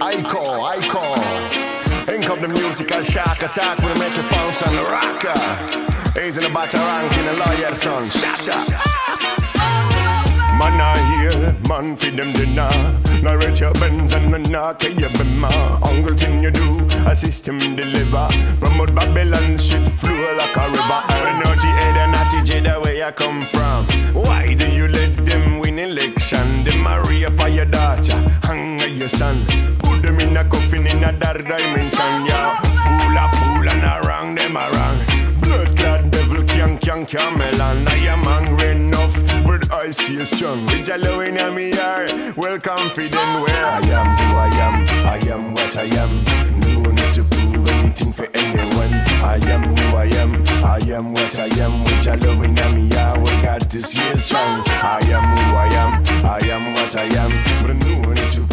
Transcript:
I call. Ink up the musical shark attack. We'll make it bounce on the rocker. He's in the batter ranking a lawyer son. Shut up. Man I hear, man feed them dinner. Narrate your bends and the knock your bema. Uncle thing you do, a system deliver. Promote Babylon shit flow like a river. I know G8 and attitude the way I come from. Why do you let them win election? They marry up your daughter, hang on your son. Put them in a coffin in a dark dimension. Yeah, fool and around them around. Blood clad devil can't camel and I am angry enough. But I see a strong with yellow in me heart. Well confident where I am, who I am what I am. No need to prove anything for anyone. I am who I am what I am. With yellow in me heart, we got to see it strong. I am who I am what I am. But no need to